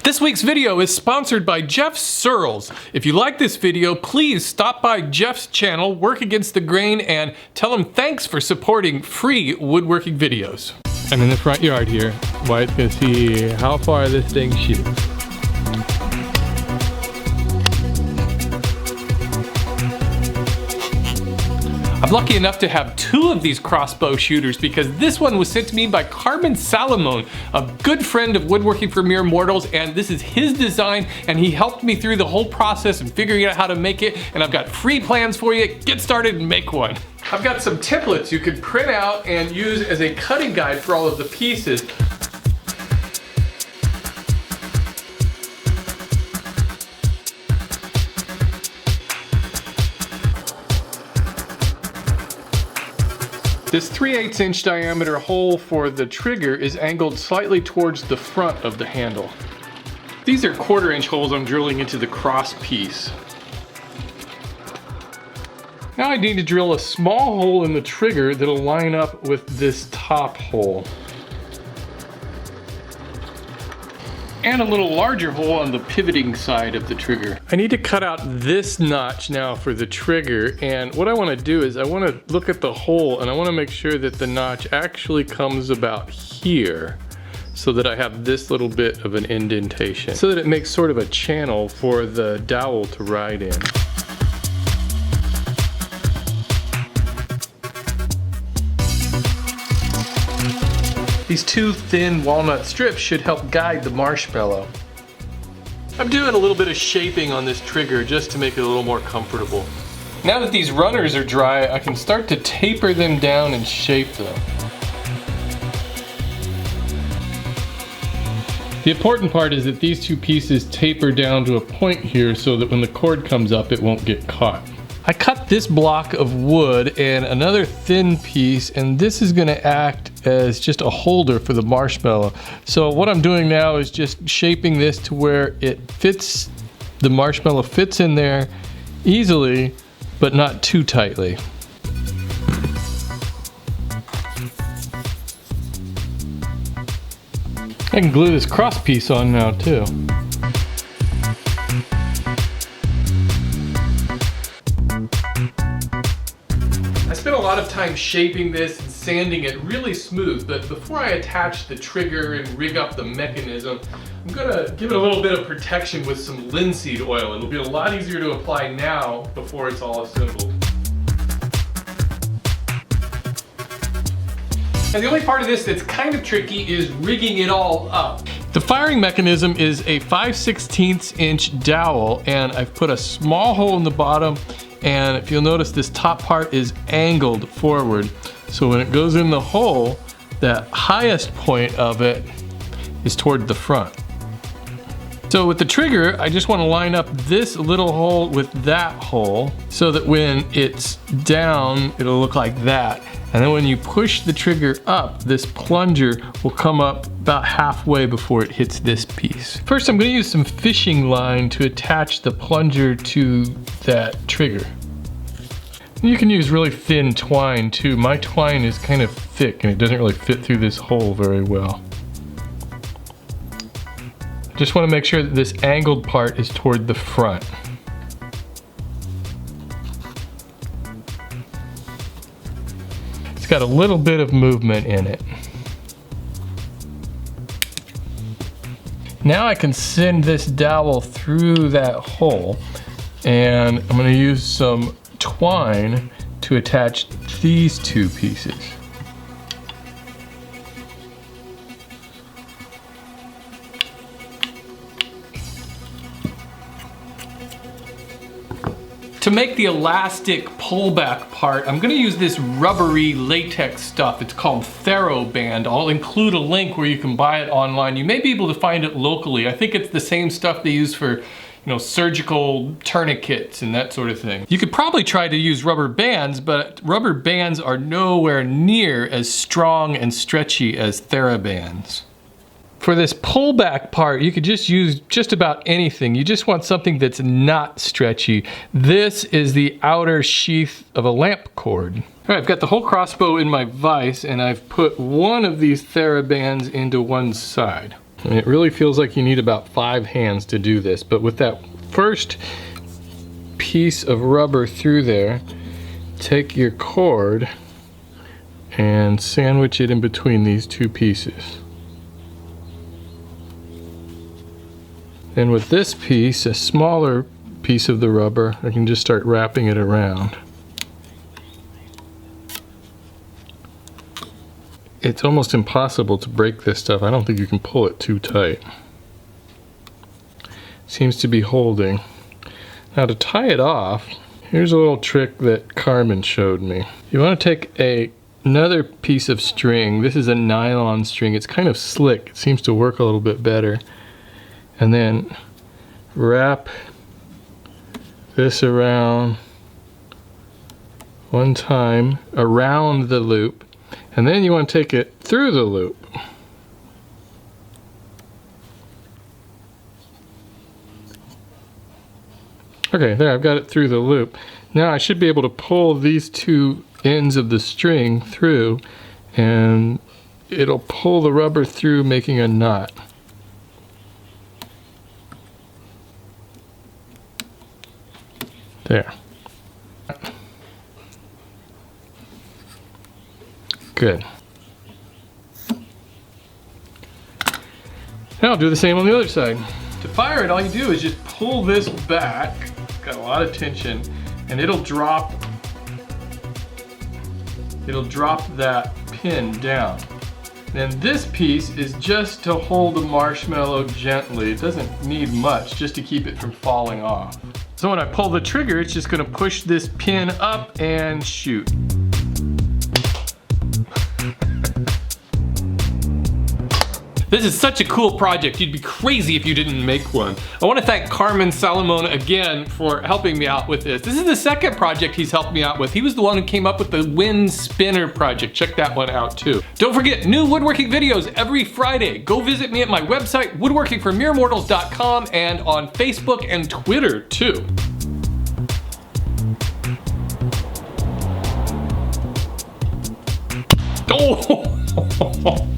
This week's video is sponsored by Jeff Searles. If you like this video, please stop by Jeff's channel, Work Against the Grain, and tell him thanks for supporting free woodworking videos. I'm in the front yard here. Wyatt's gonna see how far this thing shoots. I'm lucky enough to have two of these crossbow shooters because this one was sent to me by Carmen Salomon, a good friend of Woodworking for Mere Mortals, and this is his design, and he helped me through the whole process and figuring out how to make it, and I've got free plans for you. Get started and make one. I've got some templates you could print out and use as a cutting guide for all of the pieces. This 3/8 inch diameter hole for the trigger is angled slightly towards the front of the handle. These are 1/4 inch holes I'm drilling into the cross piece. Now I need to drill a small hole in the trigger that'll line up with this top hole. And a little larger hole on the pivoting side of the trigger. I need to cut out this notch now for the trigger, and what I want to do is I want to look at the hole and I want to make sure that the notch actually comes about here so that I have this little bit of an indentation so that it makes sort of a channel for the dowel to ride in. These two thin walnut strips should help guide the marshmallow. I'm doing a little bit of shaping on this trigger just to make it a little more comfortable. Now that these runners are dry, I can start to taper them down and shape them. The important part is that these two pieces taper down to a point here so that when the cord comes up, it won't get caught. I cut this block of wood and another thin piece, and this is gonna act as just a holder for the marshmallow. So what I'm doing now is just shaping this to where it fits, the marshmallow fits in there easily, but not too tightly. I can glue this cross piece on now too. I spent a lot of time shaping this and sanding it really smooth, but before I attach the trigger and rig up the mechanism, I'm gonna give it a little bit of protection with some linseed oil. It'll be a lot easier to apply now before it's all assembled. And the only part of this that's kind of tricky is rigging it all up. The firing mechanism is a 5/16 inch dowel, and I've put a small hole in the bottom, and if you'll notice, this top part is angled forward. So when it goes in the hole, the highest point of it is toward the front. So with the trigger, I just want to line up this little hole with that hole so that when it's down, it'll look like that. And then when you push the trigger up, this plunger will come up about halfway before it hits this piece. First, I'm going to use some fishing line to attach the plunger to that trigger. You can use really thin twine too. My twine is kind of thick and it doesn't really fit through this hole very well. Just want to make sure that this angled part is toward the front. It's got a little bit of movement in it. Now I can send this dowel through that hole, and I'm going to use some twine to attach these two pieces. To make the elastic pullback part, I'm going to use this rubbery latex stuff. It's called TheraBand. I'll include a link where you can buy it online. You may be able to find it locally. I think it's the same stuff they use for, surgical tourniquets and that sort of thing. You could probably try to use rubber bands, but rubber bands are nowhere near as strong and stretchy as TheraBands. For this pullback part, you could just use just about anything. You just want something that's not stretchy. This is the outer sheath of a lamp cord. All right, I've got the whole crossbow in my vise, and I've put one of these TheraBands into one side. And it really feels like you need about 5 hands to do this, but with that first piece of rubber through there, take your cord and sandwich it in between these 2 pieces. And with this piece, a smaller piece of the rubber, I can just start wrapping it around. It's almost impossible to break this stuff. I don't think you can pull it too tight. Seems to be holding. Now to tie it off, here's a little trick that Carmen showed me. You want to take another piece of string. This is a nylon string. It's kind of slick. It seems to work a little bit better. And then wrap this around one time around the loop. And then you want to take it through the loop. Okay, there, I've got it through the loop. Now I should be able to pull these 2 ends of the string through, and it'll pull the rubber through, making a knot. There. Good. Now I'll do the same on the other side. To fire it, all you do is just pull this back. It's got a lot of tension, and it'll drop that pin down. Then this piece is just to hold the marshmallow gently. It doesn't need much, just to keep it from falling off. So when I pull the trigger, it's just gonna push this pin up and shoot. This is such a cool project. You'd be crazy if you didn't make one. I want to thank Carmen Salomon again for helping me out with this. This is the second project he's helped me out with. He was the one who came up with the wind spinner project. Check that one out too. Don't forget, new woodworking videos every Friday. Go visit me at my website, woodworkingformeremortals.com, and on Facebook and Twitter too. Oh!